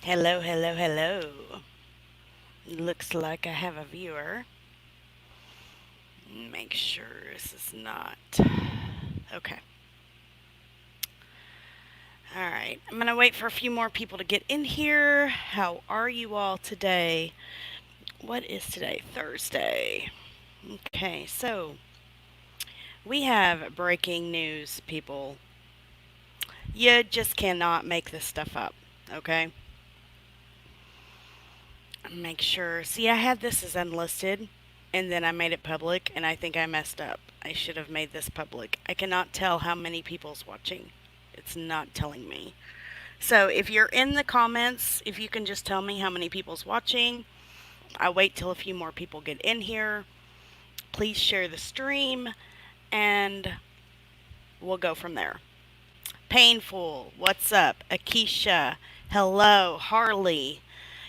Hello, hello, hello. Looks like I have a viewer. Make sure this is not. Okay. Alright. I'm going to wait for a few more people to get in here. How are you all today? What is today? Thursday. Okay, so we have breaking news, people. You just cannot make this stuff up, okay? Make sure. See, I had this as unlisted, and then I made it public, and I think I messed up. I should have made this public. I cannot tell how many people's watching. It's not telling me. So if you're in the comments, if you can just tell me how many people's watching, I'll wait till a few more people get in here. Please share the stream, and we'll go from there. Painful, what's up? Akeisha, hello. Harley,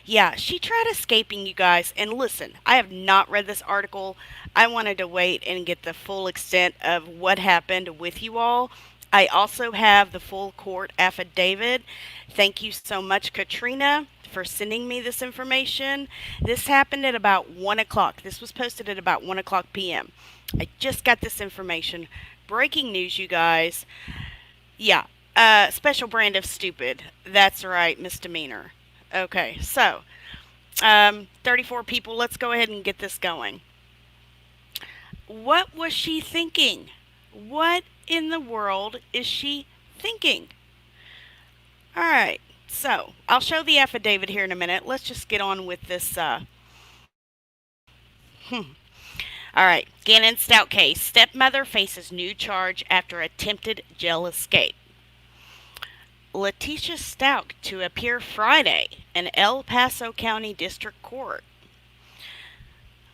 yeah, she tried escaping, you guys. And listen, I have not read this article. I wanted to wait and get the full extent of what happened with you all. I also have the full court affidavit. Thank you so much, Katrina, for sending me this information. This happened at about 1 o'clock. This was posted at about 1 o'clock p.m. I just got this information. Breaking news, you guys. Yeah, special brand of stupid. That's right, misdemeanor. Okay, so 34 people. Let's go ahead and get this going. What was she thinking? What in the world is she thinking? All right, so I'll show the affidavit here in a minute. Let's just get on with this. All right, Gannon Stout case. Stepmother faces new charge after attempted jail escape. Letitia Stout to appear Friday in El Paso County District Court.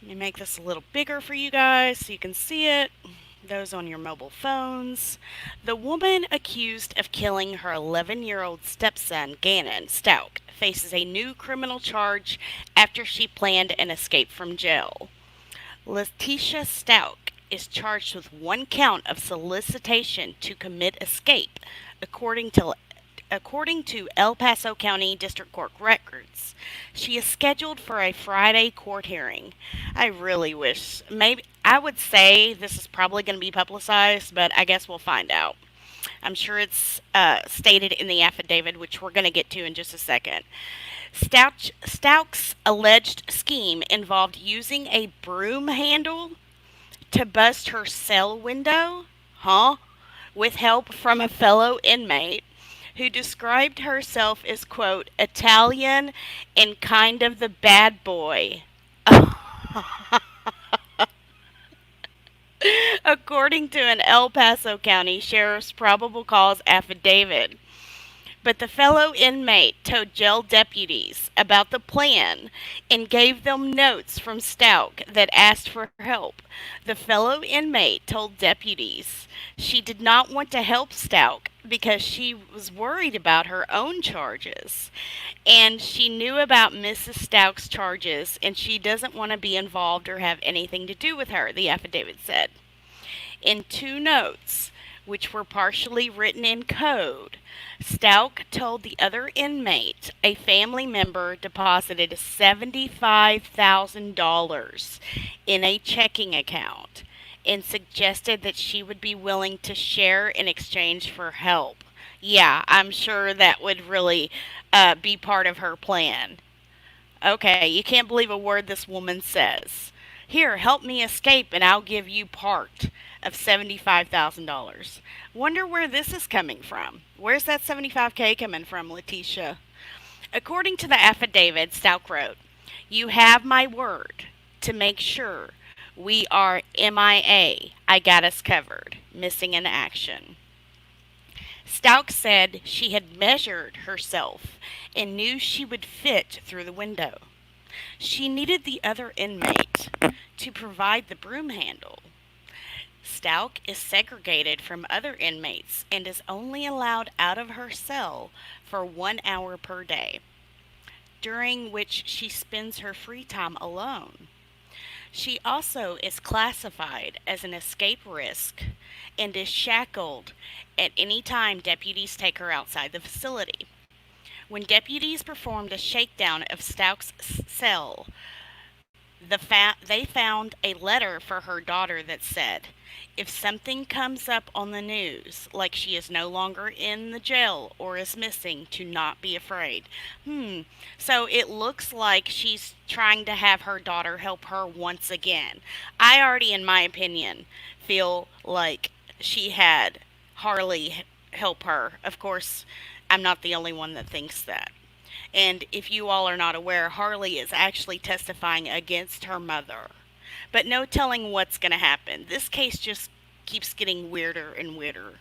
Let me make this a little bigger for you guys so you can see it. Those on your mobile phones. The woman accused of killing her 11-year-old stepson, Gannon Stout, faces a new criminal charge after she planned an escape from jail. Letitia Stout is charged with one count of solicitation to commit escape, according to El Paso County District Court records. She is scheduled for a Friday court hearing. I really wish, maybe, I would say this is probably going to be publicized, but I guess we'll find out. I'm sure it's stated in the affidavit, which we're going to get to in just a second. Stouck's alleged scheme involved using a broom handle to bust her cell window, with help from a fellow inmate who described herself as, quote, Italian and kind of the bad boy. According to an El Paso County Sheriff's probable cause affidavit. But the fellow inmate told jail deputies about the plan and gave them notes from Stout that asked for help. The fellow inmate told deputies she did not want to help Stout because she was worried about her own charges. And she knew about Mrs. Stout's charges and she doesn't want to be involved or have anything to do with her, the affidavit said. In two notes, which were partially written in code, Stout told the other inmate a family member deposited $75,000 in a checking account and suggested that she would be willing to share in exchange for help. Yeah, I'm sure that would really be part of her plan. Okay, you can't believe a word this woman says. Here, help me escape and I'll give you part of $75,000. Wonder where this is coming from. Where's that 75K coming from, Letitia? According to the affidavit, Stout wrote, You have my word to make sure we are MIA. I got us covered. Missing in action. Stout said she had measured herself and knew she would fit through the window. She needed the other inmate to provide the broom handle. Stout is segregated from other inmates and is only allowed out of her cell for 1 hour per day, during which she spends her free time alone. She also is classified as an escape risk and is shackled at any time deputies take her outside the facility. When deputies performed a shakedown of Stauch's cell, they found a letter for her daughter that said, "If something comes up on the news, like she is no longer in the jail or is missing, to not be afraid." So it looks like she's trying to have her daughter help her once again. I already, in my opinion, feel like she had Harley help her. Of course, I'm not the only one that thinks that. And if you all are not aware, Harley is actually testifying against her mother. But no telling what's going to happen. This case just keeps getting weirder and weirder.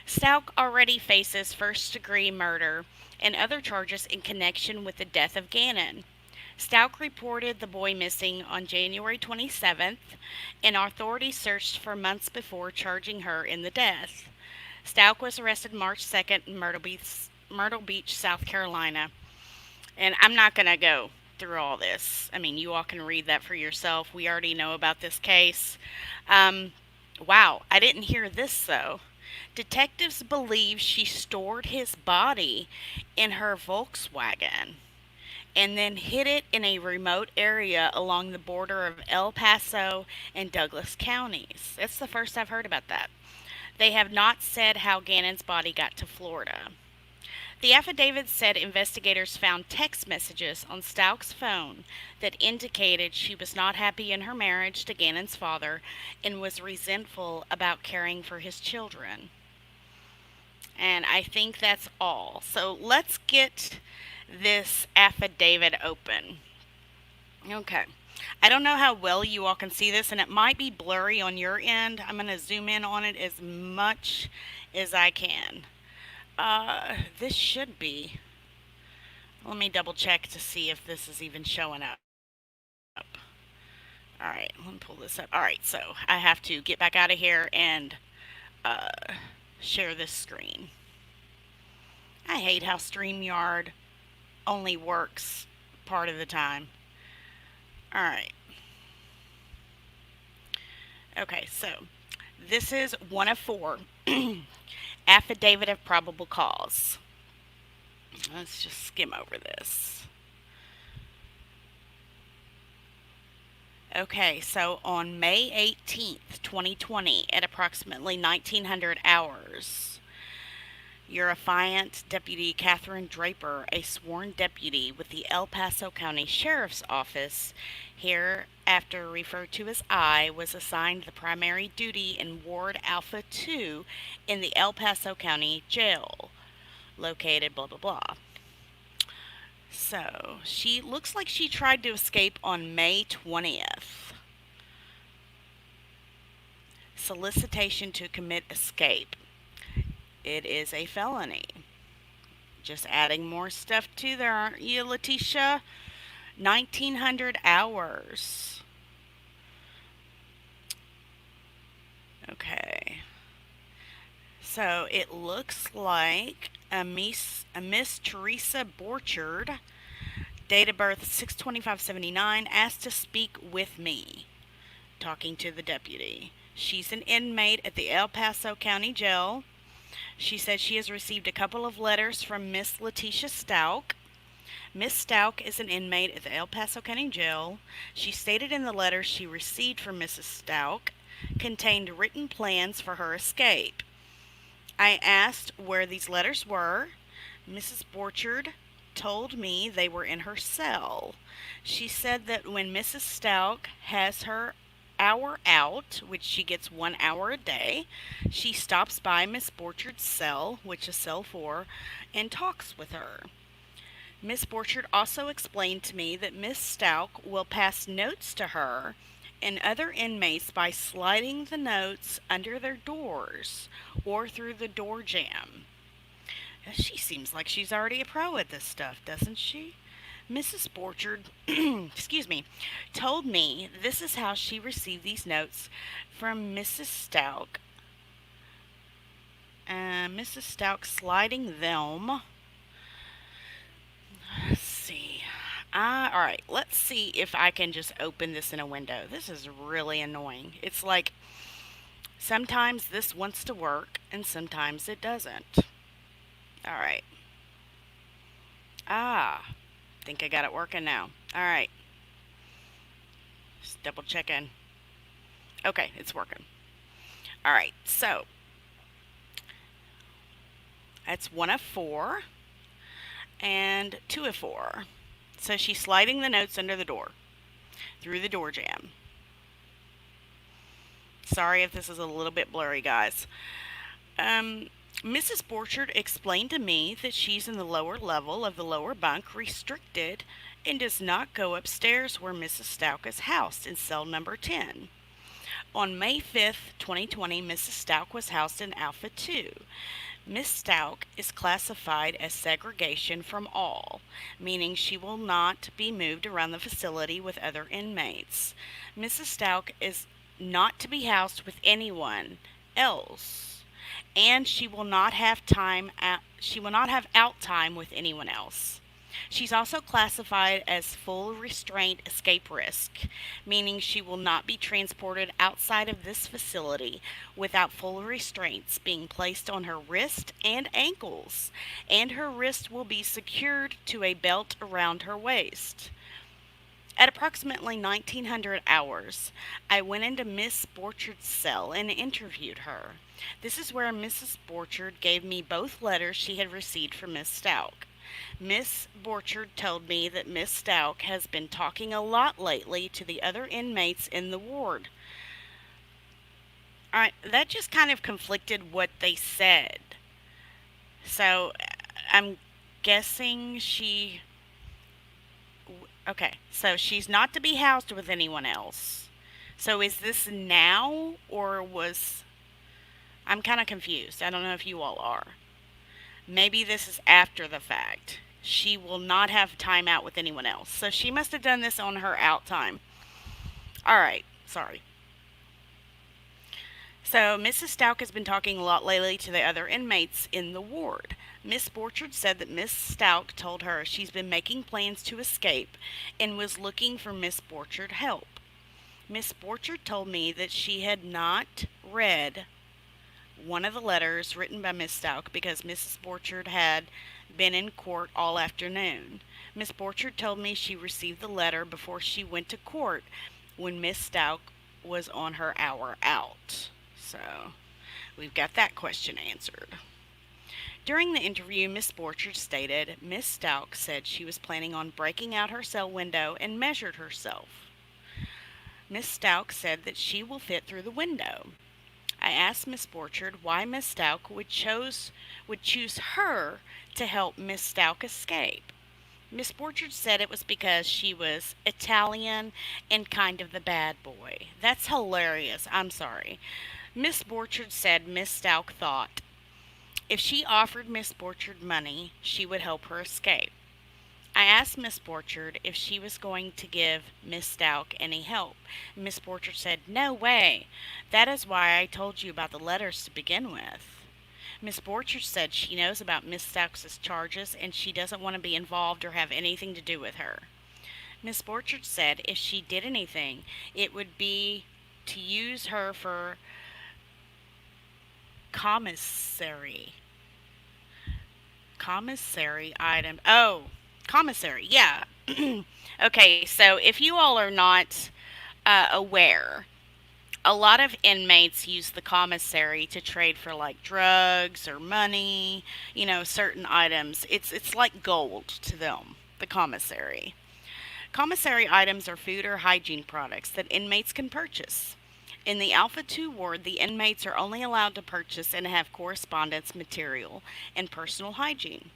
Stauch already faces first degree murder and other charges in connection with the death of Gannon. Stauch reported the boy missing on January 27th, and authorities searched for months before charging her in the death. Stauch was arrested March 2nd in Myrtle Beach, South Carolina. And I'm not going to go through all this. I mean, you all can read that for yourself. We already know about this case. Um, wow, I didn't hear this though. Detectives believe she stored his body in her Volkswagen and then hid it in a remote area along the border of El Paso and Douglas counties. That's the first I've heard about that. They have not said how Gannon's body got to Florida. The affidavit said investigators found text messages on Stauch's phone that indicated she was not happy in her marriage to Gannon's father and was resentful about caring for his children. And I think that's all. So let's get this affidavit open. Okay. I don't know how well you all can see this, and it might be blurry on your end. I'm going to zoom in on it as much as I can. This should be. Let me double check to see if this is even showing up. Alright, let me pull this up. Alright, so I have to get back out of here and share this screen. I hate how StreamYard only works part of the time. Alright. Okay, so this is one of four. Affidavit of probable cause. Let's just skim over this. Okay, so on May 18th, 2020, at approximately 1900 hours, your affiant Deputy Catherine Draper, a sworn deputy with the El Paso County Sheriff's Office, hereafter referred to as I, was assigned the primary duty in Ward Alpha 2 in the El Paso County Jail, located blah blah blah. So, she looks like she tried to escape on May 20th. Solicitation to commit escape. It is a felony. Just adding more stuff to there, aren't you, Letitia? 1900 hours. Okay. So it looks like a Miss Teresa Borchard, date of birth 6/25/79, asked to speak with me, talking to the deputy. She's an inmate at the El Paso County Jail. She said she has received a couple of letters from Miss Letitia Stauch. Miss Stauch is an inmate at the El Paso County Jail. She stated in the letters she received from Mrs. Stauch contained written plans for her escape. I asked where these letters were. Mrs. Borchard told me they were in her cell. She said that when Mrs. Stauch has her hour out, which she gets 1 hour a day, she stops by Miss Borchard's cell, which is cell 4, and talks with her. Miss Borchard also explained to me that Miss Stauch will pass notes to her and other inmates by sliding the notes under their doors or through the door jamb. She seems like she's already a pro at this stuff, doesn't she? Mrs. Borchard, excuse me, told me this is how she received these notes from Mrs. Stauch. Mrs. Stauch sliding them. Let's see. Alright, let's see if I can just open this in a window. This is really annoying. It's like sometimes this wants to work and sometimes it doesn't. Alright. Ah, think I got it working now. All right, just double checking. Okay, it's working. All right, so that's one of four and two of four. So she's sliding the notes under the door through the door jamb. Sorry if this is a little bit blurry, guys. Um, Mrs. Borchard explained to me that she's in the lower level of the lower bunk, restricted, and does not go upstairs where Mrs. Stout is housed in cell number 10. On May 5th, 2020, Mrs. Stout was housed in Alpha 2. Miss Stout is classified as segregation from all, meaning she will not be moved around the facility with other inmates. Mrs. Stout is not to be housed with anyone else, and she will not have out time with anyone else. She's also classified as full restraint escape risk, meaning she will not be transported outside of this facility without full restraints being placed on her wrist and ankles, and her wrist will be secured to a belt around her waist. At approximately 1900 hours, I went into Miss Borchard's cell and interviewed her. This is where Mrs. Borchard gave me both letters she had received from Miss Stout. Miss Borchard told me that Miss Stout has been talking a lot lately to the other inmates in the ward. Alright, that just kind of conflicted what they said. So I'm guessing she. Okay, so she's not to be housed with anyone else. So is this now or was. I'm kind of confused. I don't know if you all are. Maybe this is after the fact. She will not have time out with anyone else. So she must have done this on her out time. Alright, sorry. So Mrs. Stout has been talking a lot lately to the other inmates in the ward. Miss Borchard said that Miss Stout told her she's been making plans to escape and was looking for Miss Borchard help. Miss Borchard told me that she had not read one of the letters written by Miss Stout because Mrs. Borchard had been in court all afternoon. Miss Borchard told me she received the letter before she went to court when Miss Stout was on her hour out. So, we've got that question answered. During the interview, Miss Borchard stated Miss Stout said she was planning on breaking out her cell window and measured herself. Miss Stout said that she will fit through the window. I asked Miss Borchard why Miss Stout would choose her to help Miss Stout escape. Miss Borchard said it was because she was Italian and kind of the bad boy. That's hilarious. I'm sorry. Miss Borchard said Miss Stout thought if she offered Miss Borchard money, she would help her escape. I asked Miss Borchard if she was going to give Miss Stout any help. Miss Borchard said, "No way. That is why I told you about the letters to begin with." Miss Borchard said she knows about Miss Stout's charges and she doesn't want to be involved or have anything to do with her. Miss Borchard said if she did anything, it would be to use her for commissary. Commissary item. Oh, commissary. Yeah. Okay, so if you all are not aware, a lot of inmates use the commissary to trade for like drugs or money, certain items. It's like gold to them, the commissary. Commissary items are food or hygiene products that inmates can purchase. In the Alpha 2 ward, the inmates are only allowed to purchase and have correspondence material and personal hygiene.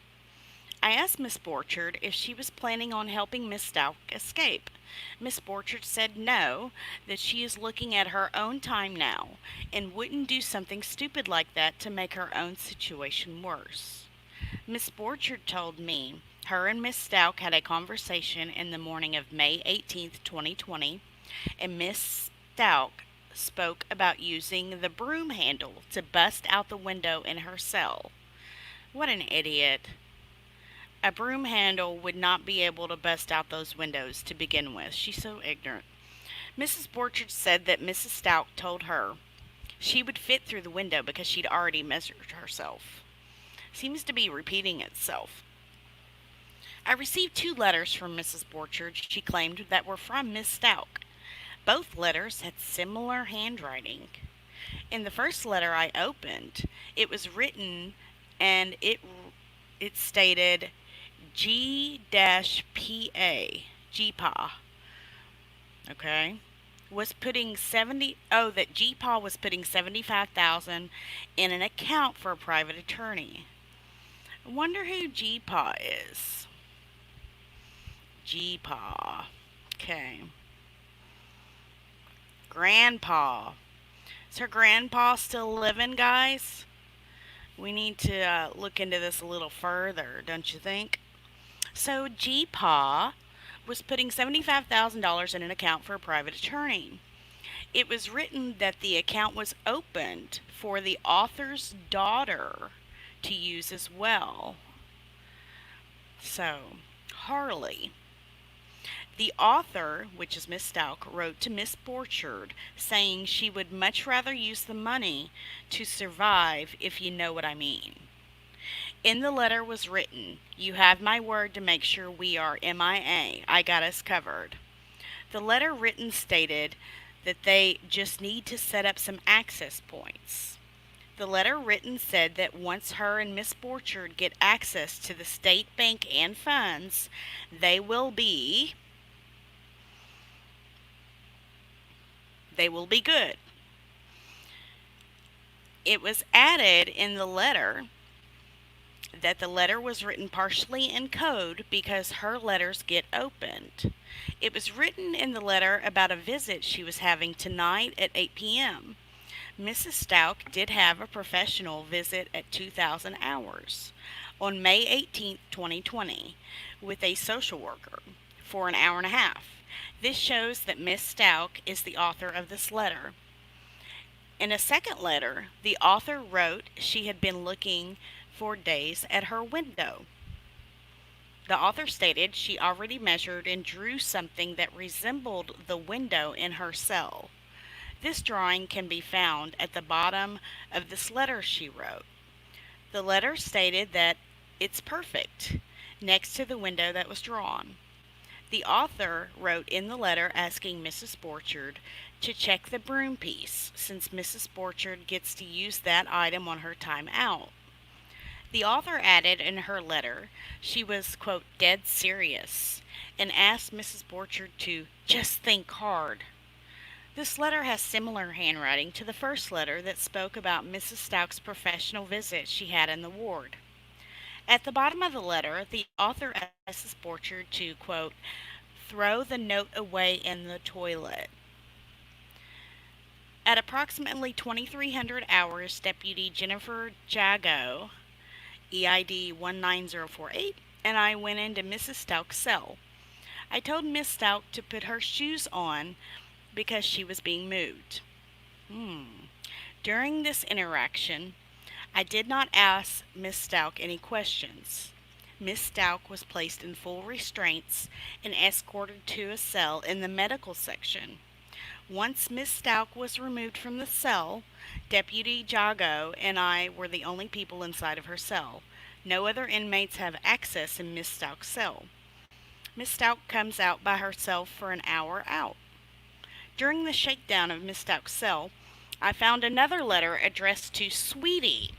I asked Miss Borchard if she was planning on helping Miss Stout escape. Miss Borchard said no, that she is looking at her own time now and wouldn't do something stupid like that to make her own situation worse. Miss Borchard told me her and Miss Stout had a conversation in the morning of May 18th, 2020, and Miss Stout spoke about using the broom handle to bust out the window in her cell. What an idiot. A broom handle would not be able to bust out those windows to begin with. She's so ignorant. Mrs. Borchard said that Mrs. Stout told her she would fit through the window because she'd already measured herself. Seems to be repeating itself. I received two letters from Mrs. Borchard she claimed that were from Miss Stout. Both letters had similar handwriting. In the first letter I opened, it was written and it stated G-PA, GPA, okay? Was putting 70 oh that GPA was putting 75,000 in an account for a private attorney. I wonder who GPA is. GPA. Okay. Grandpa. Is her grandpa still living, guys? We need to look into this a little further, don't you think? So GPA was putting $75,000 in an account for a private attorney. It was written that the account was opened for the author's daughter to use as well. So, Harley. The author, which is Miss Stout, wrote to Miss Borchard saying she would much rather use the money to survive, if you know what I mean. In the letter was written, "You have my word to make sure we are MIA. I got us covered." The letter written stated that they just need to set up some access points. The letter written said that once her and Miss Borchard get access to the state bank and funds, they will be good. It was added in the letter that the letter was written partially in code because her letters get opened. It was written in the letter about a visit she was having tonight at 8 p.m. Mrs. Stout did have a professional visit at 2,000 hours on May 18, 2020, with a social worker for an hour and a half. This shows that Miss Stout is the author of this letter. In a second letter, the author wrote she had been looking for days at her window. The author stated she already measured and drew something that resembled the window in her cell. This drawing can be found at the bottom of this letter she wrote. The letter stated that it's perfect next to the window that was drawn. The author wrote in the letter asking Mrs. Borchard to check the broom piece, since Mrs. Borchard gets to use that item on her time out. The author added in her letter she was, quote, dead serious, and asked Mrs. Borchard to just think hard. This letter has similar handwriting to the first letter that spoke about Mrs. Stout's professional visit she had in the ward. At the bottom of the letter, the author asked Mrs. Borchard to, quote, throw the note away in the toilet. At approximately 2300 hours, Deputy Jennifer Jago, EID 19048, and I went into Mrs. Stout's cell. I told Miss Stout to put her shoes on because she was being moved. During this interaction, I did not ask Miss Stout any questions. Miss Stout was placed in full restraints and escorted to a cell in the medical section. Once Miss Stout was removed from the cell, Deputy Jago and I were the only people inside of her cell. No other inmates have access in Miss Stout's cell. Miss Stout comes out by herself for an hour out. During the shakedown of Miss Stout's cell, I found another letter addressed to Sweetie.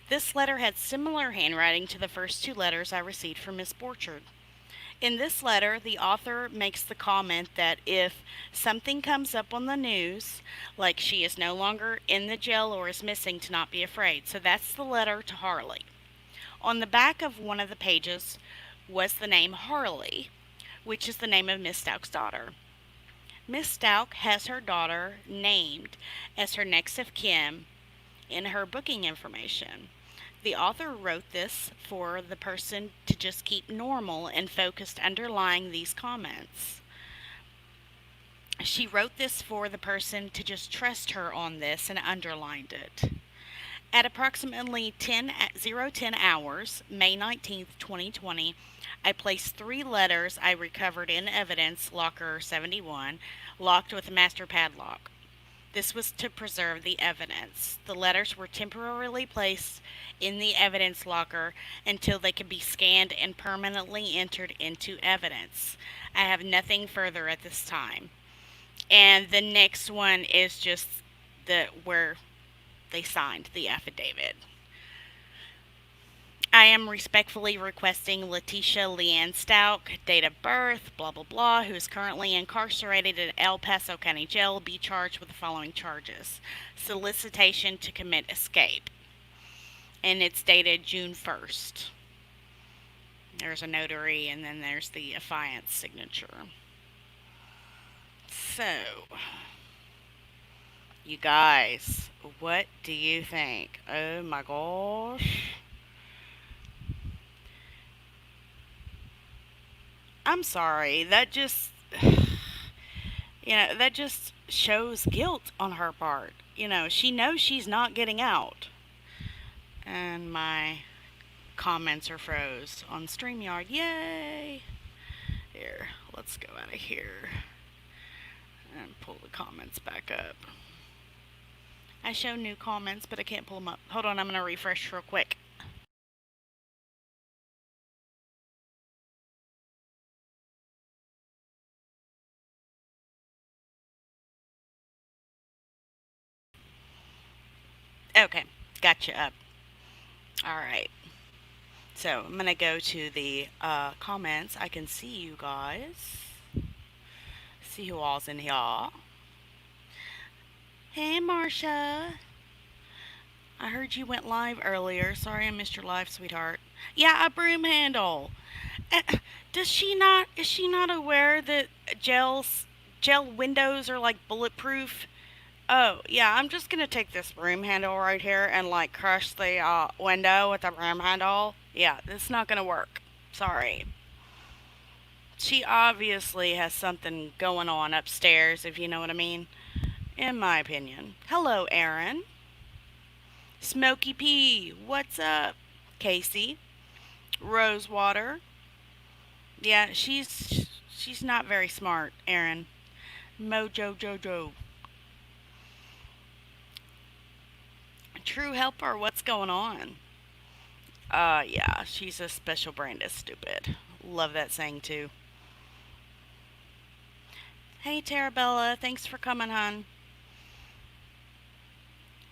This letter had similar handwriting to the first two letters I received from Miss Borchard. In this letter, the author makes the comment that if something comes up on the news, like she is no longer in the jail or is missing, to not be afraid. So that's the letter to Harley. On the back of one of the pages was the name Harley, which is the name of Miss Stout's daughter. Miss Stout has her daughter named as her next of kin in her booking information. The author wrote this for the person to just keep normal and focused underlying these comments. She wrote this for the person to just trust her on this and underlined it. At approximately 10 hours, May 19th, 2020, I placed 3 letters I recovered in evidence locker 71, locked with a master padlock. This was to preserve the evidence. The letters were temporarily placed in the evidence locker until they could be scanned and permanently entered into evidence. I have nothing further at this time. And the next one is just the where they signed the affidavit. I am respectfully requesting Letitia Leanne Stout, date of birth, blah blah blah, who is currently incarcerated at El Paso County Jail, be charged with the following charges: solicitation to commit escape. And it's dated June 1st. There's a notary, and then there's the affiance signature. So, you guys, what do you think? Oh my gosh. I'm sorry. That just shows guilt on her part. She knows she's not getting out. And my comments are froze on StreamYard. Yay! Here, let's go out of here and pull the comments back up. I show new comments, but I can't pull them up. Hold on, I'm going to refresh real quick. Okay, got you up. Alright. So, I'm going to go to the comments. I can see you guys. See who all's in here. Hey, Marcia. I heard you went live earlier. Sorry I missed your live, sweetheart. Yeah, a broom handle. Is she not aware that jail windows are like bulletproof? Oh, yeah, I'm just gonna take this broom handle right here and like crush the window with the broom handle. Yeah, it's not gonna work. Sorry. She obviously has something going on upstairs, if you know what I mean. In my opinion. Hello, Aaron. Smoky P, what's up? Casey. Rosewater. Yeah, she's not very smart, Aaron. Mojo Jojo. True helper, what's going on? Yeah, she's a special brand of stupid. Love that saying too. Hey, Tarabella, thanks for coming, hon.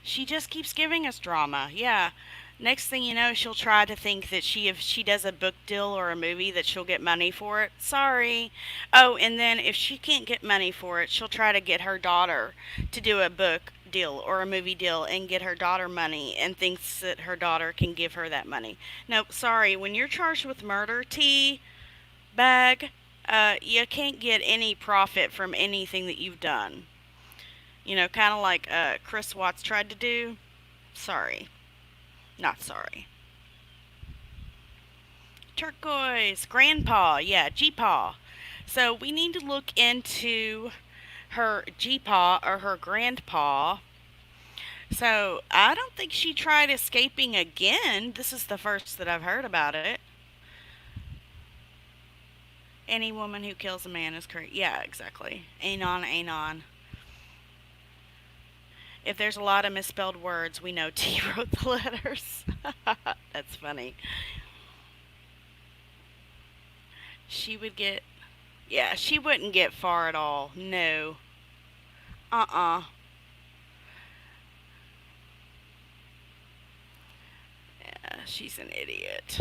She just keeps giving us drama. Yeah. Next thing you know, she'll try to think that if she does a book deal or a movie that she'll get money for it. Sorry. Oh, and then if she can't get money for it, she'll try to get her daughter to do a book deal or a movie deal and get her daughter money and thinks that her daughter can give her that money. Nope, sorry. When you're charged with murder, bag, you can't get any profit from anything that you've done. Kind of like Chris Watts tried to do. Sorry. Not sorry. Turquoise. Grandpa. Yeah, G-Paw. So we need to look into her G-Paw or her grandpa. So I don't think she tried escaping again. This is the first that I've heard about it. Any woman who kills a man is correct. Yeah, exactly. Anon, anon. If there's a lot of misspelled words, we know T wrote the letters. That's funny. She would get. Yeah, she wouldn't get far at all. No. Uh-uh. Yeah, she's an idiot.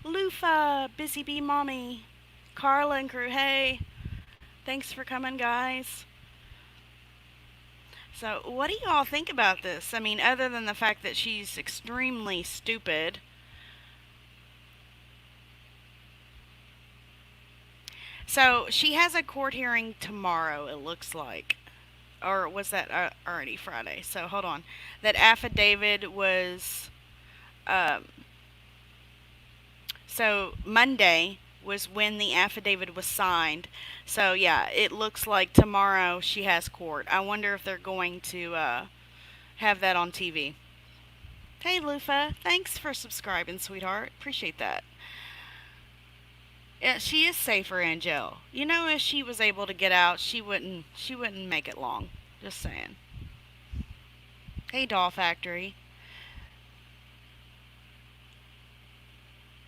Lufa, Busy Bee Mommy. Carla and crew, hey. Thanks for coming, guys. So, what do y'all think about this? I mean, other than the fact that she's extremely stupid. So, she has a court hearing tomorrow, it looks like. Or was that already Friday? So, hold on. That affidavit was. Um, so, Monday was when the affidavit was signed. So, yeah, it looks like tomorrow she has court. I wonder if they're going to have that on TV. Hey, Lufa. Thanks for subscribing, sweetheart. Appreciate that. Yeah, she is safer in jail. If she was able to get out, she wouldn't make it long. Just saying. Hey, Doll Factory.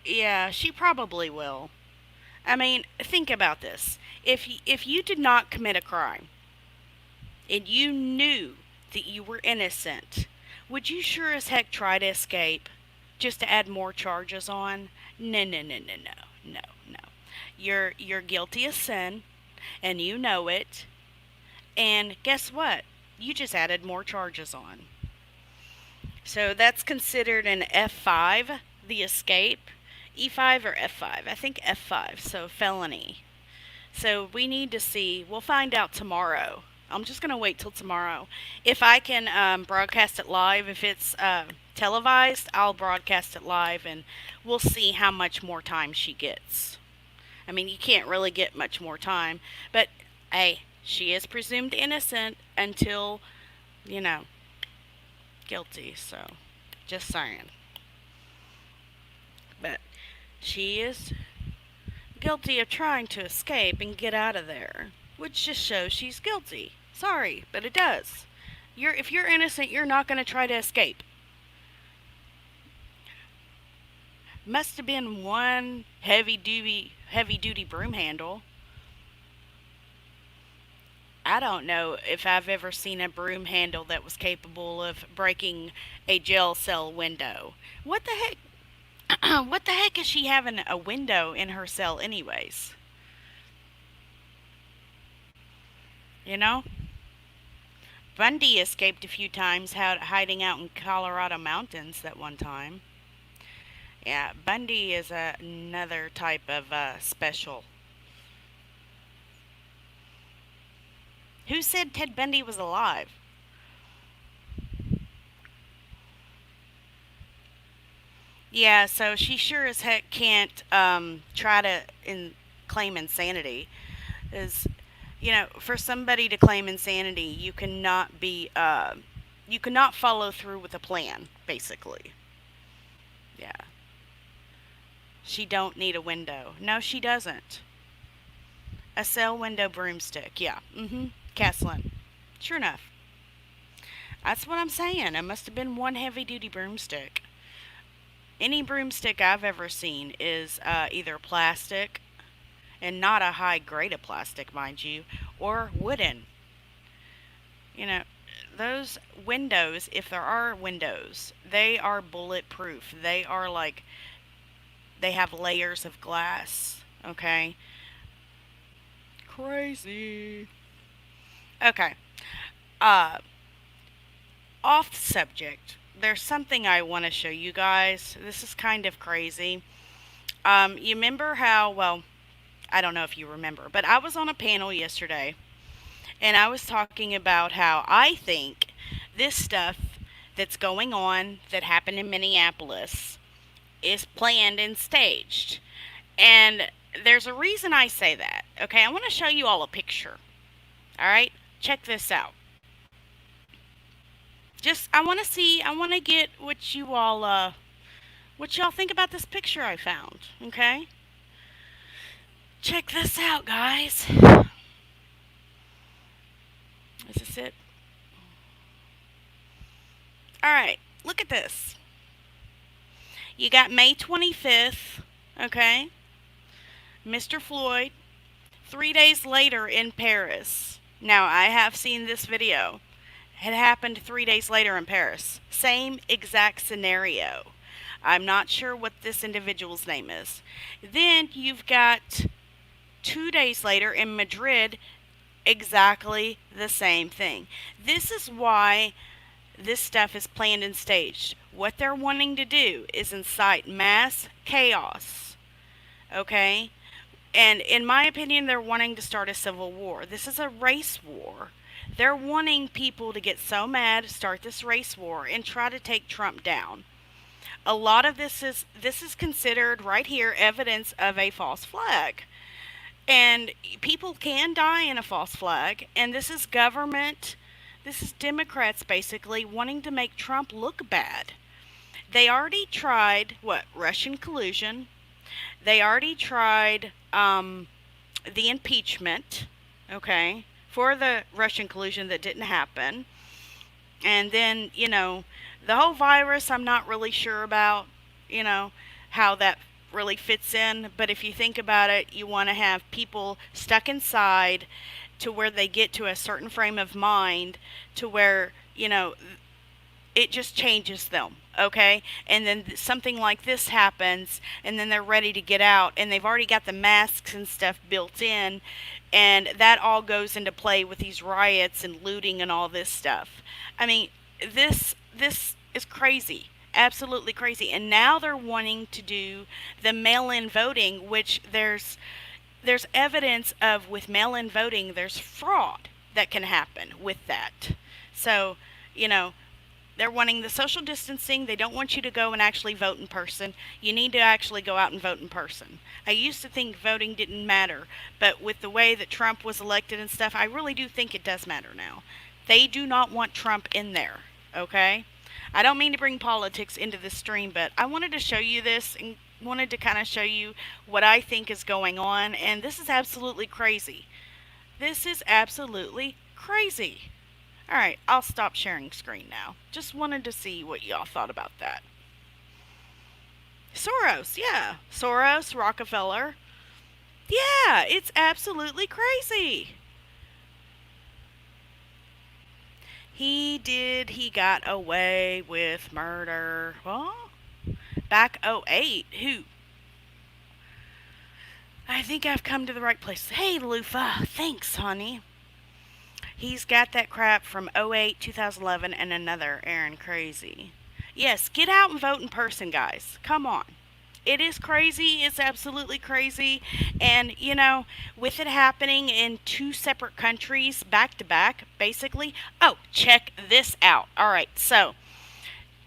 Yeah, she probably will. I mean, think about this. If you did not commit a crime and you knew that you were innocent, would you sure as heck try to escape just to add more charges on? No, no, no, no, no, no, no. You're guilty of sin, and you know it. And guess what? You just added more charges on. So that's considered an F5, the escape. E5 or F5? I think F5, so felony. So we need to see, we'll find out tomorrow. I'm just going to wait till tomorrow. If I can broadcast it live, if it's televised, I'll broadcast it live and we'll see how much more time she gets. I mean, you can't really get much more time, but hey, she is presumed innocent until, you know, guilty. So, just saying. But she is guilty of trying to escape and get out of there, which just shows she's guilty. Sorry, but it does. If you're innocent, you're not going to try to escape. Must have been one heavy duty broom handle. I don't know if I've ever seen a broom handle that was capable of breaking a jail cell window. What the heck? What the heck is she having a window in her cell, anyways? You know? Bundy escaped a few times, hiding out in Colorado mountains that one time. Yeah, Bundy is another type of special. Who said Ted Bundy was alive? Yeah, so she sure as heck can't try to claim insanity. Is for somebody to claim insanity, you cannot follow through with a plan. Basically, yeah. She don't need a window. No, she doesn't. A cell window broomstick. Yeah. Mm-hmm. Caslin. Sure enough. That's what I'm saying. It must have been one heavy duty broomstick. Any broomstick I've ever seen is either plastic, and not a high grade of plastic, mind you, or wooden. You know, those windows, if there are windows, they are bulletproof. They have layers of glass. Okay? Crazy. Okay. Uh, Off subject. There's something I want to show you guys. This is kind of crazy. You remember how, well, I don't know if you remember, but I was on a panel yesterday and I was talking about how I think this stuff that's going on that happened in Minneapolis is planned and staged. And there's a reason I say that. Okay, I want to show you all a picture. All right, check this out. I want to get what y'all think about this picture I found. Okay, check this out, guys. Is this it? All right, look at this. You got May 25th. Okay, Mr. Floyd. 3 days later in Paris. Now, I have seen this video. It happened 3 days later in Paris. Same exact scenario. I'm not sure what this individual's name is. Then you've got 2 days later in Madrid, exactly the same thing. This is why this stuff is planned and staged. What they're wanting to do is incite mass chaos. Okay? And in my opinion, they're wanting to start a civil war. This is a race war. They're wanting people to get so mad, start this race war, and try to take Trump down. A lot of this is considered right here evidence of a false flag. And people can die in a false flag. And this is government, this is Democrats basically wanting to make Trump look bad. They already tried, Russian collusion. They already tried the impeachment, okay, for the Russian collusion that didn't happen. And then, the whole virus, I'm not really sure about, you know, how that really fits in. But if you think about it, you want to have people stuck inside to where they get to a certain frame of mind to where, it just changes them, okay? And then something like this happens, and then they're ready to get out, and they've already got the masks and stuff built in, and that all goes into play with these riots and looting and all this stuff. I mean, this is crazy. Absolutely crazy. And now they're wanting to do the mail-in voting, which there's evidence of with mail-in voting there's fraud that can happen with that. So, you know, they're wanting the social distancing. They don't want you to go and actually vote in person. You need to actually go out and vote in person. I used to think voting didn't matter, but with the way that Trump was elected and stuff, I really do think it does matter now. They do not want Trump in there, okay? I don't mean to bring politics into this stream, but I wanted to show you this and wanted to kind of show you what I think is going on, and this is absolutely crazy. This is absolutely crazy. All right, I'll stop sharing screen now. Just wanted to see what y'all thought about that. Soros, yeah. Soros, Rockefeller. Yeah, it's absolutely crazy. He got away with murder. Well, back '08. Who? I think I've come to the right place. Hey, Lufa. Thanks, honey. He's got that crap from '08, 2011, and another. Aaron, crazy. Yes, get out and vote in person, guys. Come on. It is crazy. It's absolutely crazy. And, with it happening in two separate countries back to back, basically. Oh, check this out. All right, so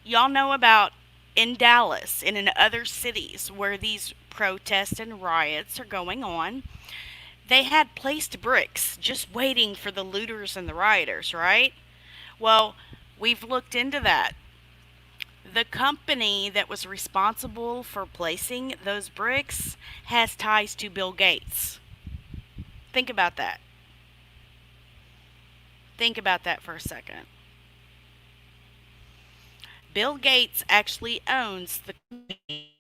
y'all know about in Dallas and in other cities where these protests and riots are going on. They had placed bricks just waiting for the looters and the rioters, right? Well, we've looked into that. The company that was responsible for placing those bricks has ties to Bill Gates. Think about that. Think about that for a second. Bill Gates actually owns the company.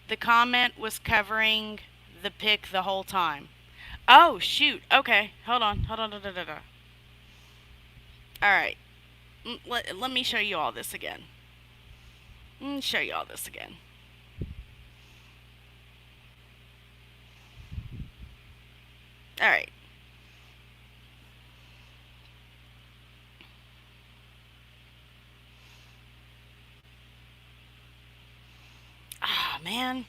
The comment was covering the pic the whole time. Oh, shoot. Okay. Hold on. Hold on. Da, da, da, da. All right. Let me show you all this again. Show you all this again. All right. Ah, man.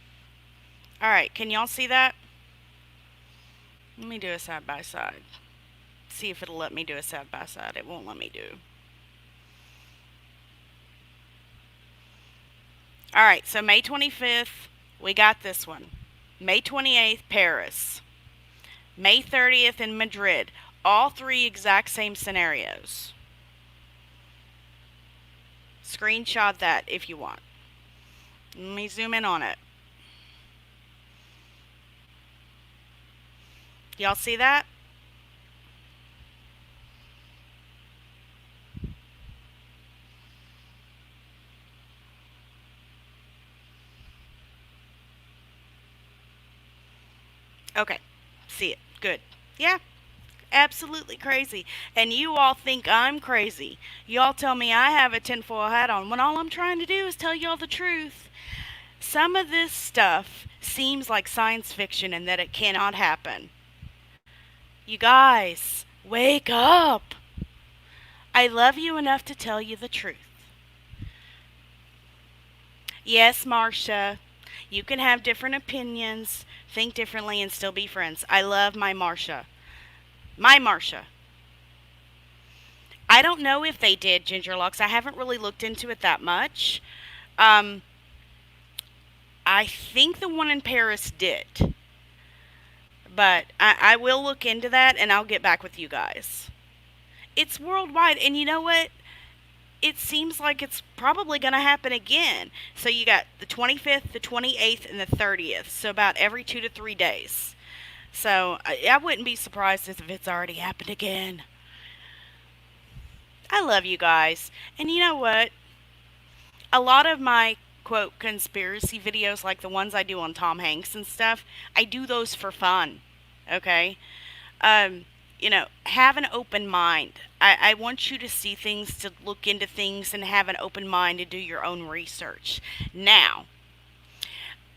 All right. Can y'all see that? Let me do a side by side. See if it'll let me do a side by side. It won't let me do. All right. So May 25th, we got this one. May 28th, Paris. May 30th in Madrid. All three exact same scenarios. Screenshot that if you want. Let me zoom in on it. Y'all see that? Okay. See it. Good. Yeah. Absolutely crazy. And you all think I'm crazy. Y'all tell me I have a tinfoil hat on when all I'm trying to do is tell y'all the truth. Some of this stuff seems like science fiction and that it cannot happen. You guys, wake up. I love you enough to tell you the truth. Yes, Marcia, you can have different opinions, think differently, and still be friends. I love my Marcia. My Marcia. I don't know if they did Ginger Locks. I haven't really looked into it that much. I think the one in Paris did. But I will look into that and I'll get back with you guys. It's worldwide. And you know what? it seems like it's probably going to happen again. So you got the 25th, the 28th, and the 30th. So about every 2 to 3 days. So I wouldn't be surprised if it's already happened again. I love you guys. And you know what? A lot of my quote conspiracy videos, like the ones I do on Tom Hanks and stuff, I do those for fun. Okay? um, have an open mind. I want you to see things, to look into things, and have an open mind to do your own research. Now,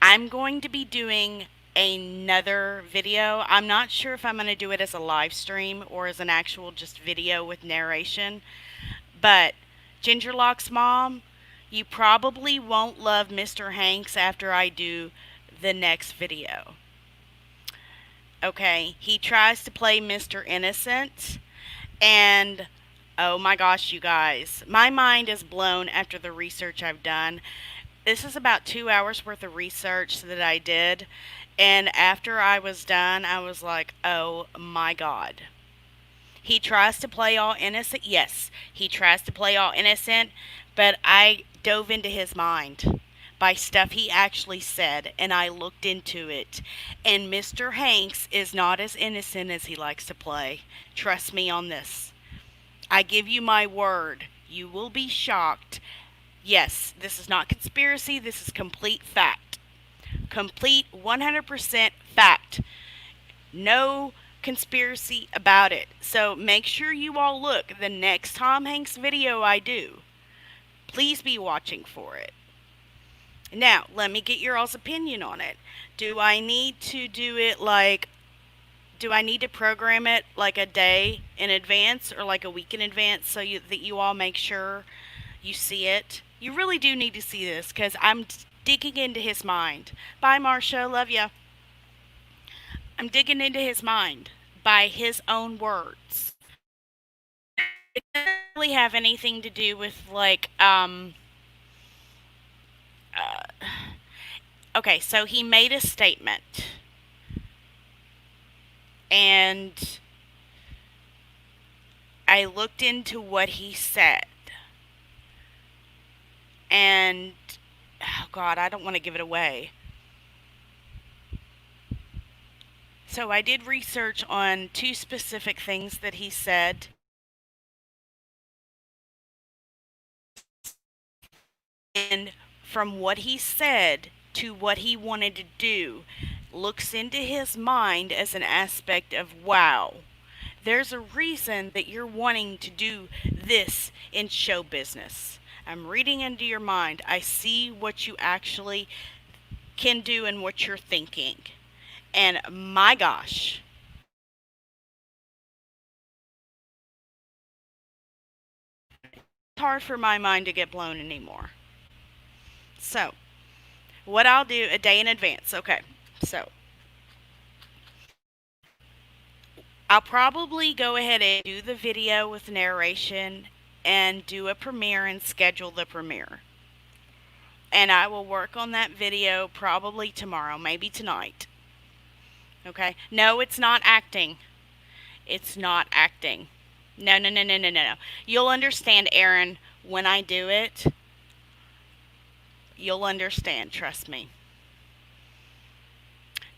I'm going to be doing another video. I'm not sure if I'm going to do it as a live stream or as an actual just video with narration, but Gingerlock's mom, you probably won't love Mr. Hanks after I do the next video. Okay, he tries to play Mr. Innocent, and oh my gosh, you guys, my mind is blown after the research I've done. This is about 2 hours worth of research that I did, and after I was done, I was like, oh my god. He tries to play all innocent. Yes, he tries to play all innocent, but I dove into his mind by stuff he actually said, and I looked into it. And Mr. Hanks is not as innocent as he likes to play. Trust me on this. I give you my word. You will be shocked. Yes, this is not conspiracy. This is complete fact. Complete 100% fact. No conspiracy about it. So make sure you all look the next Tom Hanks video I do. Please be watching for it. Now, let me get your all's opinion on it. Do I need to do it like, do I need to program it like a day in advance or like a week in advance so that you all make sure you see it? You really do need to see this because I'm digging into his mind. Bye, Marcia. Love ya. I'm digging into his mind by his own words. It doesn't really have anything to do with like, okay, so he made a statement, and I looked into what he said, and oh god, I don't want to give it away. So I did research on 2 specific things that he said, and from what he said to what he wanted to do looks into his mind as an aspect of, wow, there's a reason that you're wanting to do this in show business. I'm reading into your mind. I see what you actually can do and what you're thinking. And my gosh, it's hard for my mind to get blown anymore. So, what I'll do a day in advance. Okay, so I'll probably go ahead and do the video with narration and do a premiere and schedule the premiere. And I will work on that video probably tomorrow, maybe tonight. Okay? No, it's not acting. It's not acting. No, no, no, no, no, no, no. You'll understand, Aaron, when I do it. You'll understand, trust me.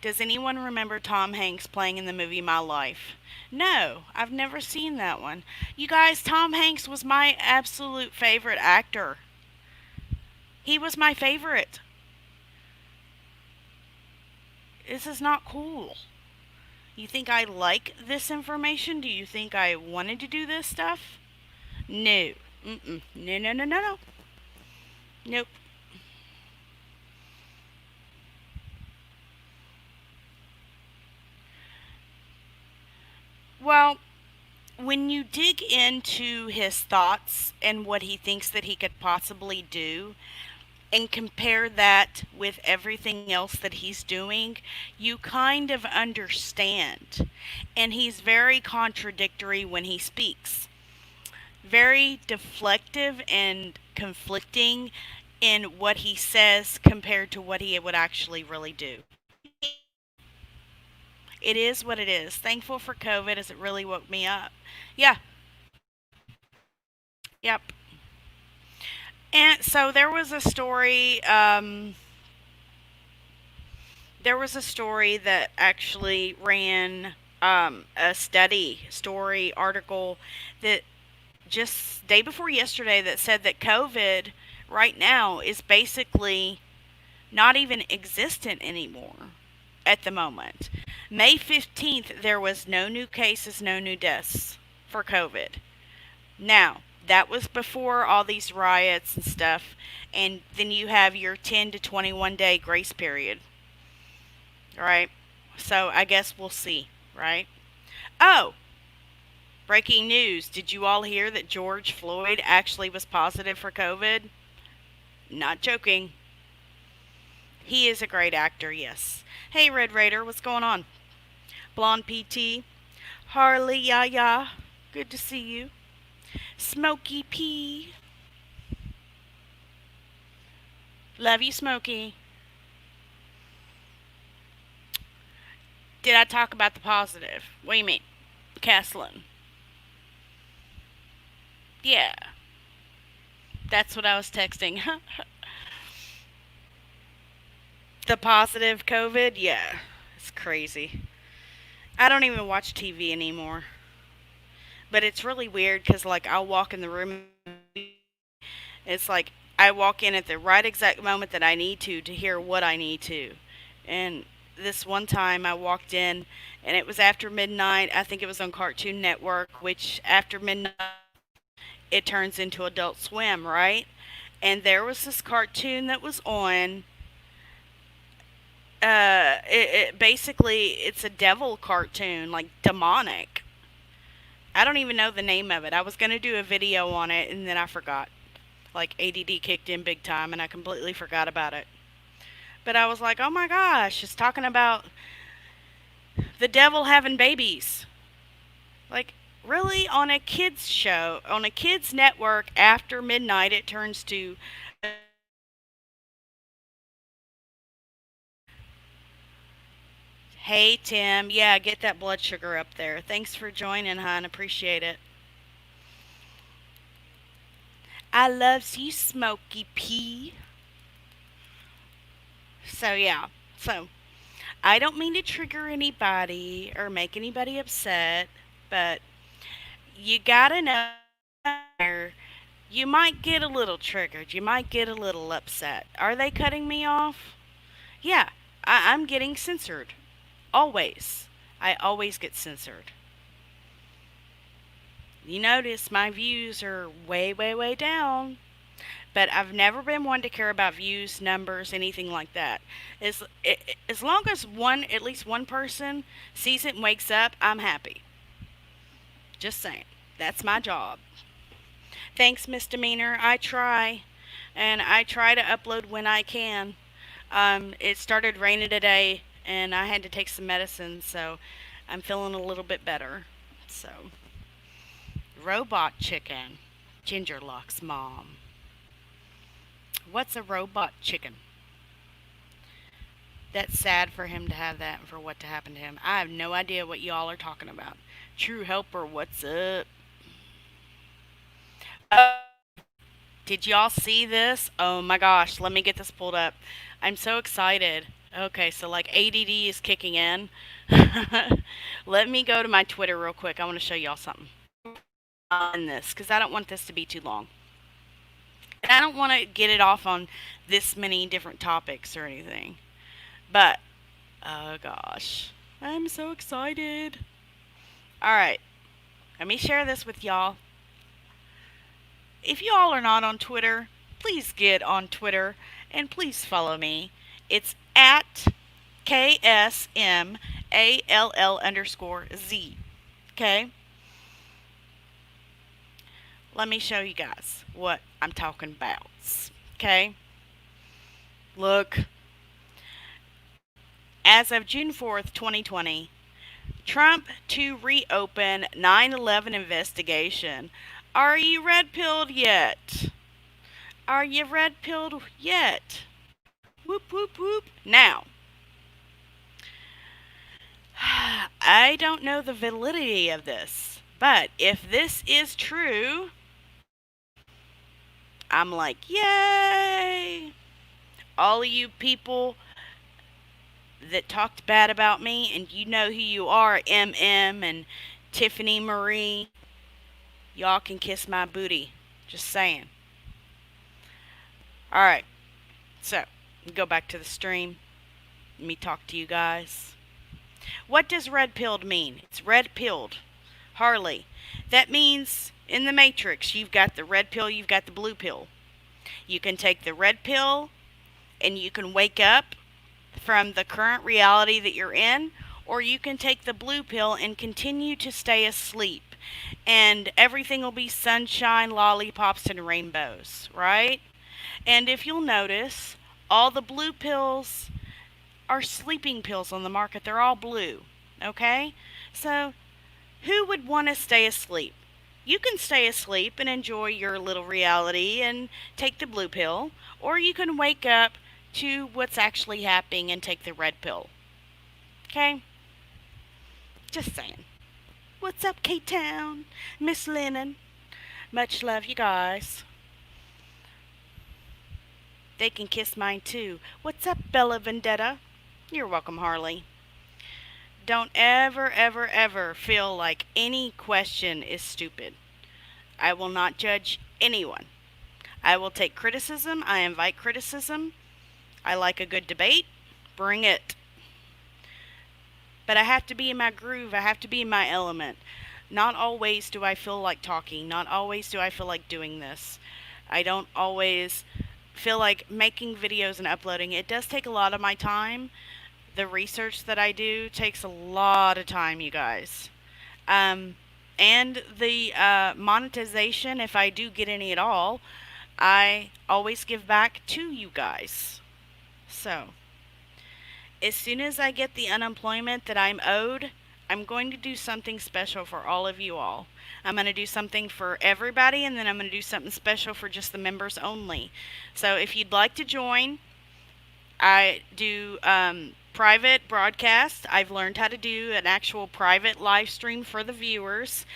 Does anyone remember Tom Hanks playing in the movie My Life? No, I've never seen that one. You guys, Tom Hanks was my absolute favorite actor. He was my favorite. This is not cool. You think I like this information? Do you think I wanted to do this stuff? No. Mm-mm. No, no, no, no, no. Nope. Well, when you dig into his thoughts and what he thinks that he could possibly do, and compare that with everything else that he's doing, you kind of understand. And he's very contradictory when he speaks, very deflective and conflicting in what he says compared to what he would actually really do. It is what it is. Thankful for COVID as it really woke me up. Yeah. Yep. And so there was a story that actually ran a study story article that just day before yesterday that said that COVID right now is basically not even existent anymore at the moment. May 15th, there was no new cases, no new deaths for COVID. Now, that was before all these riots and stuff, and then you have your 10 to 21 day grace period, right? So I guess we'll see, right? Oh, breaking news. Did you all hear that George Floyd actually was positive for COVID? Not joking. He is a great actor, yes. Hey, Red Raider, what's going on? Blonde PT. Harley Yaya, good to see you. Smokey P. Love you, Smokey. Did I talk about the positive? What do you mean? Caslin. Yeah, that's what I was texting. The positive COVID? Yeah, it's crazy. I don't even watch TV anymore. But it's really weird because, like, I'll walk in the room. It's like I walk in at the right exact moment that I need to hear what I need to. And this one time I walked in and it was after midnight. I think it was on Cartoon Network, which after midnight it turns into Adult Swim, right? And there was this cartoon that was on. It basically it's a devil cartoon, like demonic. I don't even know the name of it. I was gonna do a video on it and then I forgot. Like ADD kicked in big time and I completely forgot about it. But I was like, oh my gosh, it's talking about the devil having babies. Like, really? On a kids show, on a kids network after midnight, it turns to. Hey, Tim. Yeah, get that blood sugar up there. Thanks for joining, hon. Appreciate it. I loves you, Smokey P. So, yeah. So, I don't mean to trigger anybody or make anybody upset, but you gotta know you might get a little triggered. You might get a little upset. Are they cutting me off? Yeah, I'm getting censored. Always. I always get censored. You notice my views are way, way, way down. But I've never been one to care about views, numbers, anything like that. As long as at least one person sees it and wakes up, I'm happy. Just saying. That's my job. Thanks, Misdemeanor. I try. And I try to upload when I can. It started raining today, and I had to take some medicine, so I'm feeling a little bit better. So, robot chicken. Ginger Lock's mom. What's a robot chicken? That's sad for him to have that and for what to happen to him. I have no idea what y'all are talking about. True Helper, what's up? Uh, did y'all see this? Oh my gosh, let me get this pulled up. I'm so excited. Okay, so like ADD is kicking in. Let me go to my Twitter real quick. I want to show y'all something on this because I don't want this to be too long. And I don't want to get it off on this many different topics or anything. But, oh gosh, I'm so excited. Alright, let me share this with y'all. If y'all are not on Twitter, please get on Twitter and please follow me. It's at KSMALL_Z. Okay? Let me show you guys what I'm talking about. Okay? Look. As of June 4th, 2020, Trump to reopen 9/11 investigation. Are you red pilled yet? Are you red pilled yet? Whoop, whoop, whoop. Now, I don't know the validity of this, but if this is true, I'm like, yay! All of you people that talked bad about me, and you know who you are, MM and Tiffany Marie, y'all can kiss my booty. Just saying. Alright, so, go back to the stream. Let me talk to you guys. What does red pilled mean? It's red pilled. Harley. That means in the Matrix, you've got the red pill, you've got the blue pill. You can take the red pill and you can wake up from the current reality that you're in, or you can take the blue pill and continue to stay asleep. And everything will be sunshine, lollipops, and rainbows, right? And if you'll notice, all the blue pills are sleeping pills on the market. They're all blue, okay? So, who would want to stay asleep? You can stay asleep and enjoy your little reality and take the blue pill, or you can wake up to what's actually happening and take the red pill. Okay? Just saying. What's up, K-Town? Miss Lennon? Much love, you guys. They can kiss mine too. What's up, Bella Vendetta? You're welcome, Harley. Don't ever, ever, ever feel like any question is stupid. I will not judge anyone. I will take criticism. I invite criticism. I like a good debate. Bring it. But I have to be in my groove. I have to be in my element. Not always do I feel like talking. Not always do I feel like doing this. I don't always feel like making videos and uploading. It does take a lot of my time. The research that I do takes a lot of time, you guys. And the monetization, if I do get any at all, I always give back to you guys. So, as soon as I get the unemployment that I'm owed, I'm going to do something special for all of you all. I'm going to do something for everybody, and then I'm going to do something special for just the members only. So if you'd like to join, I do private broadcast. I've learned how to do an actual private live stream for the viewers.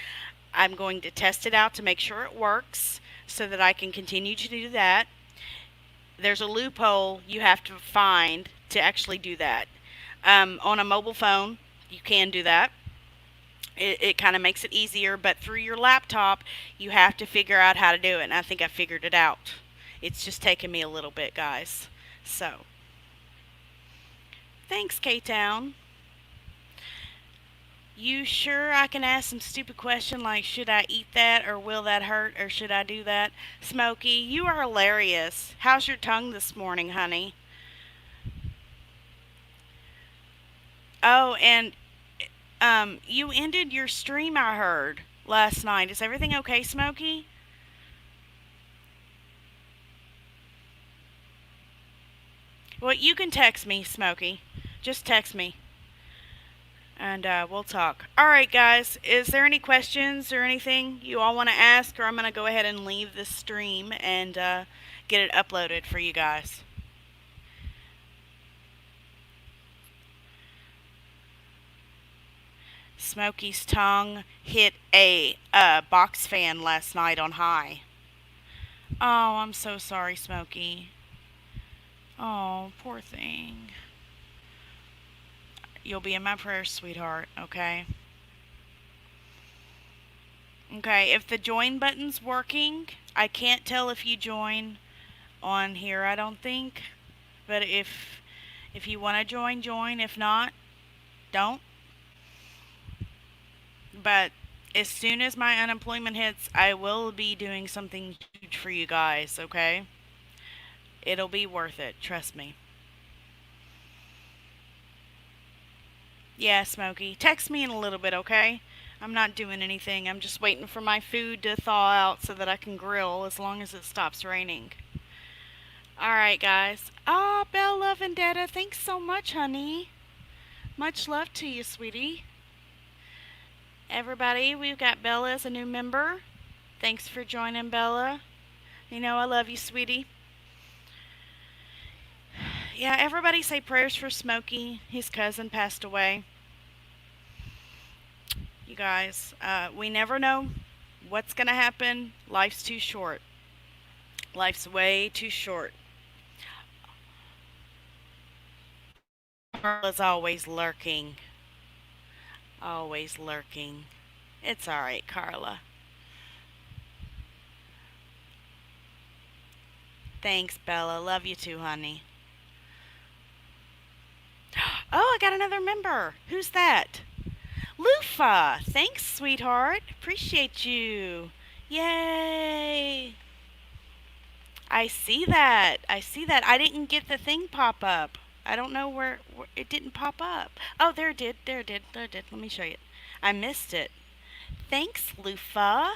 I'm going to test it out to make sure it works so that I can continue to do that. There's a loophole you have to find to actually do that. On a mobile phone, you can do that. It kind of makes it easier, but through your laptop, you have to figure out how to do it, and I think I figured it out. It's just taken me a little bit, guys. So, thanks, K-Town. You sure I can ask some stupid question like, should I eat that, or will that hurt, or should I do that? Smokey, you are hilarious. How's your tongue this morning, honey? Oh, and you ended your stream, I heard, last night. Is everything okay, Smokey? Well, you can text me, Smokey. Just text me, and we'll talk. All right, guys. Is there any questions or anything you all want to ask, or I'm going to go ahead and leave the stream and get it uploaded for you guys. Smokey's tongue hit a box fan last night on high. Oh, I'm so sorry, Smokey. Oh, poor thing. You'll be in my prayers, sweetheart, okay? Okay, if the join button's working, I can't tell if you join on here, I don't think. But if you want to join, join. If not, don't. But as soon as my unemployment hits, I will be doing something huge for you guys, okay? It'll be worth it, trust me. Yeah, Smokey. Text me in a little bit, okay? I'm not doing anything. I'm just waiting for my food to thaw out so that I can grill as long as it stops raining. Alright, guys. Ah, Bella Vendetta, thanks so much, honey. Much love to you, sweetie. Everybody, we've got Bella as a new member. Thanks for joining, Bella. You know I love you, sweetie. Yeah, everybody say prayers for Smokey. His cousin passed away. You guys, we never know what's going to happen. Life's too short. Life's way too short. Carla's always lurking. Always lurking. It's alright, Carla. Thanks, Bella. Love you too, honey. Oh, I got another member. Who's that? Lufa. Thanks, sweetheart. Appreciate you. Yay. I see that. I see that. I didn't get the thing pop up. I don't know where it didn't pop up. Oh, there it did. There it did. There it did. Let me show you. I missed it. Thanks, Lufa.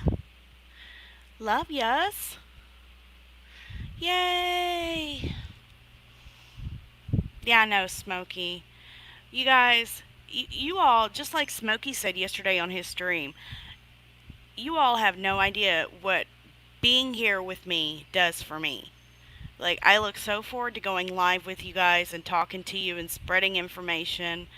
Love yas. Yay. Yeah, I know, Smokey. You guys, you all, just like Smokey said yesterday on his stream, you all have no idea what being here with me does for me. Like, I look so forward to going live with you guys and talking to you and spreading information.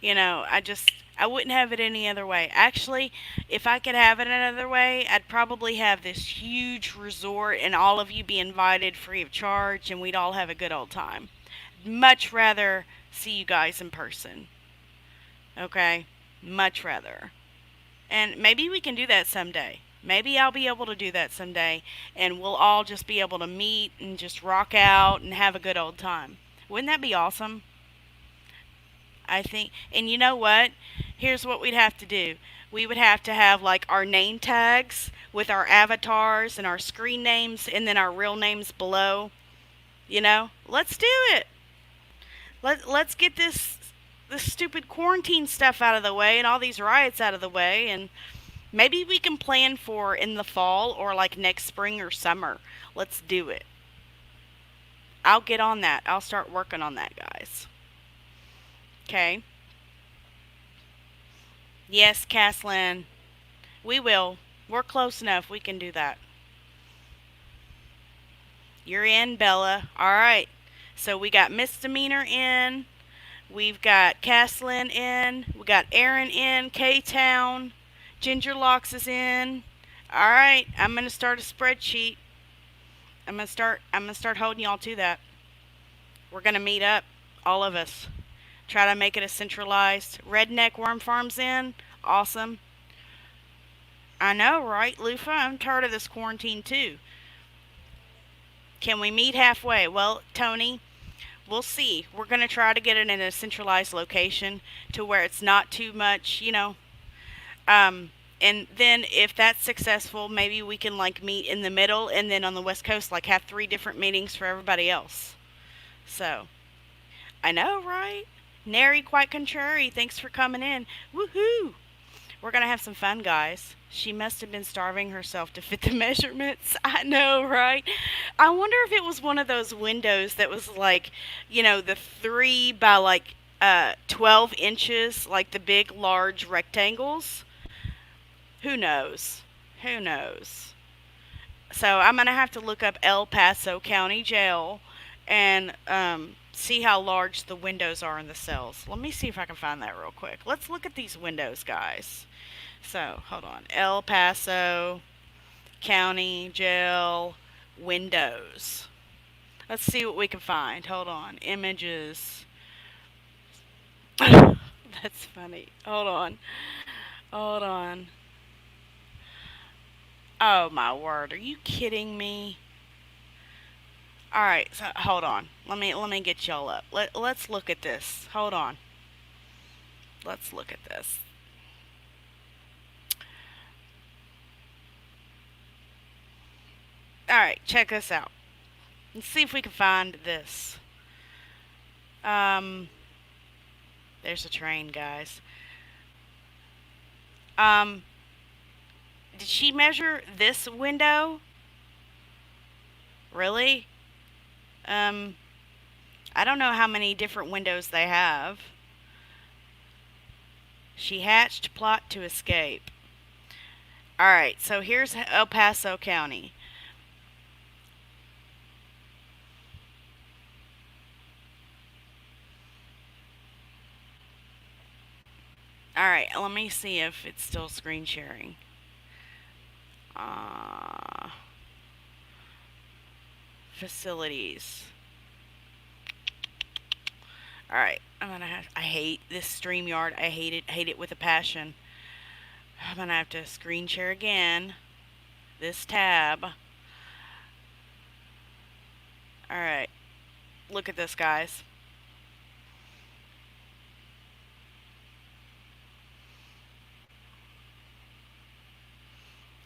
I wouldn't have it any other way. Actually, if I could have it another way, I'd probably have this huge resort and all of you be invited free of charge and we'd all have a good old time. Much rather see you guys in person. Okay? Much rather. And maybe we can do that someday. Maybe I'll be able to do that someday and we'll all just be able to meet and just rock out and have a good old time. Wouldn't that be awesome? I think, and you know what? Here's what we'd have to do. We would have to have like our name tags with our avatars and our screen names and then our real names below. Let's do it. Let's get this stupid quarantine stuff out of the way and all these riots out of the way, and maybe we can plan for in the fall or like next spring or summer. Let's do it. I'll get on that. I'll start working on that, guys. Okay. Yes, Caslin. We will. We're close enough. We can do that. You're in, Bella. All right. So we got misdemeanor in. We've got Caslin in. We got Aaron in. K-Town. Ginger Locks is in. All right. I'm gonna start a spreadsheet. I'm gonna start holding y'all to that. We're gonna meet up, all of us. Try to make it a centralized. Redneck Worm Farms in. Awesome. I know, right, Lufa? I'm tired of this quarantine too. Can we meet halfway? Well, Tony, we'll see. We're going to try to get it in a centralized location to where it's not too much. And then if that's successful, maybe we can like meet in the middle and then on the West Coast like have 3 different meetings for everybody else. So, I know, right? Nary quite contrary. Thanks for coming in. Woohoo! We're going to have some fun, guys. She must have been starving herself to fit the measurements. I know, right? I wonder if it was one of those windows that was like, the 3 by like 12 inches, like the big, large rectangles. Who knows? Who knows? So I'm going to have to look up El Paso County Jail and see how large the windows are in the cells. Let me see if I can find that real quick. Let's look at these windows, guys. So, hold on. El Paso County Jail windows. Let's see what we can find. Hold on. Images. That's funny. Hold on. Hold on. Oh my word. Are you kidding me? All right, so hold on. Let me get y'all up. Let's look at this. Hold on. Let's look at this. All right, check this out. Let's see if we can find this. Um, there's a train, guys. Um, did she measure this window? Really? Um, I don't know how many different windows they have. She hatched plot to escape. Alright, so here's El Paso County. Alright, let me see if it's still screen sharing. Uh, facilities. Alright, I hate this StreamYard. I hate it with a passion. I'm gonna have to screen share again. This tab. Alright, look at this, guys.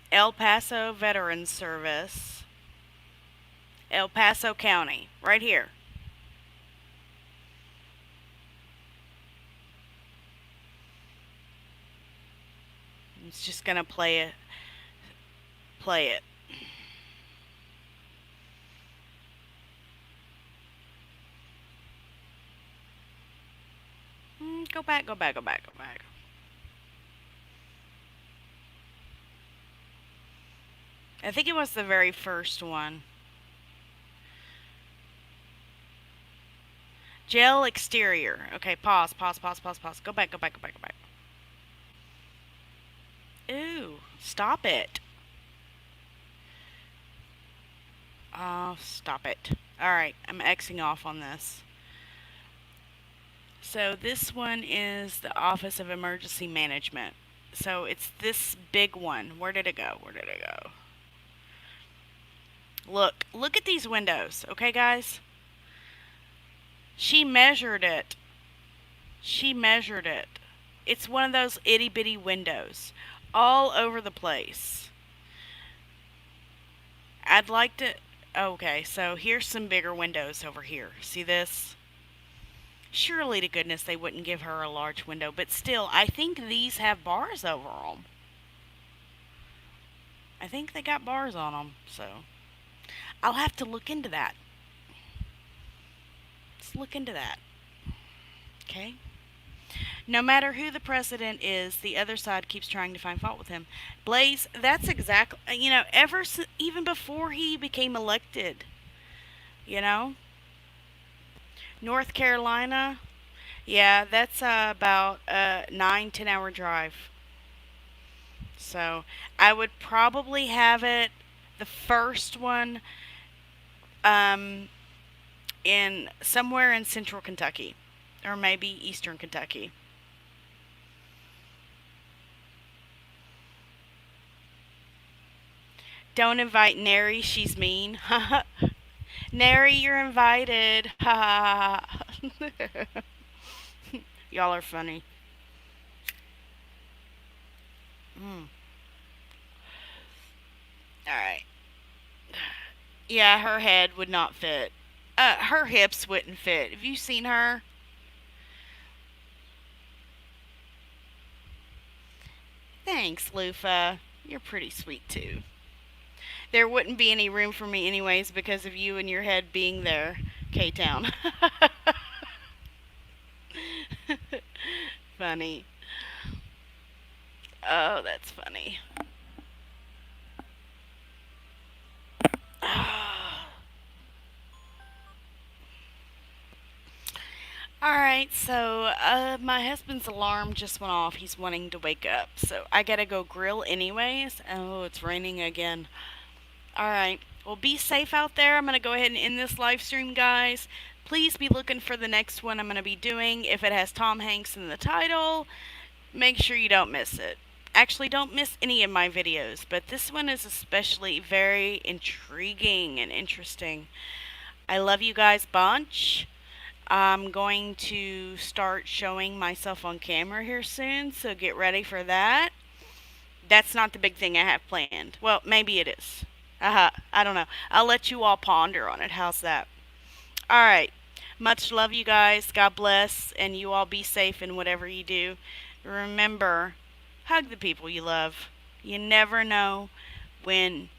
El Paso Veterans Service. El Paso County, right here. It's just gonna play it. Go back. I think it was the very first one. Jail exterior. Okay, pause. Go back. Ooh, stop it. Oh, stop it. Alright, I'm Xing off on this. So this one is the Office of Emergency Management. So it's this big one. Where did it go? Look at these windows, okay, guys? She measured it. It's one of those itty bitty windows all over the place. I'd like to. Okay, so here's some bigger windows over here. See this? Surely to goodness they wouldn't give her a large window, but still, I think these have bars over them. I think they got bars on them, so I'll have to look into that. Let's look into that. Okay? No matter who the president is, the other side keeps trying to find fault with him. Blaze, that's exactly, even before he became elected, North Carolina, yeah, that's about a 9-10 hour drive. So I would probably have it, the first one, in somewhere in central Kentucky, or maybe eastern Kentucky. Don't invite Nary, she's mean. Nary, you're invited. Ha ha ha. Y'all are funny. Alright. Yeah, her head would not fit. Her hips wouldn't fit. Have you seen her? Thanks, Lufa. You're pretty sweet too. There wouldn't be any room for me anyways because of you and your head being there, K-Town. Funny. Oh, that's funny. Alright, so my husband's alarm just went off. He's wanting to wake up. So I gotta go grill anyways. Oh, it's raining again. Alright, well, be safe out there. I'm gonna go ahead and end this live stream, guys. Please be looking for the next one I'm gonna be doing. If it has Tom Hanks in the title, make sure you don't miss it. Actually, don't miss any of my videos, but this one is especially very intriguing and interesting. I love you guys bunch. I'm going to start showing myself on camera here soon, so get ready for that. That's not the big thing I have planned. Well, maybe it is. I don't know. I'll let you all ponder on it. How's that? Alright. Much love, you guys. God bless, and you all be safe in whatever you do. Remember, hug the people you love. You never know when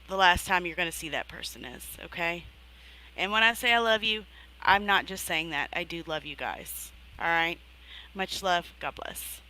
the last time you're going to see that person is, okay? And when I say I love you, I'm not just saying that. I do love you guys. Alright? Much love. God bless.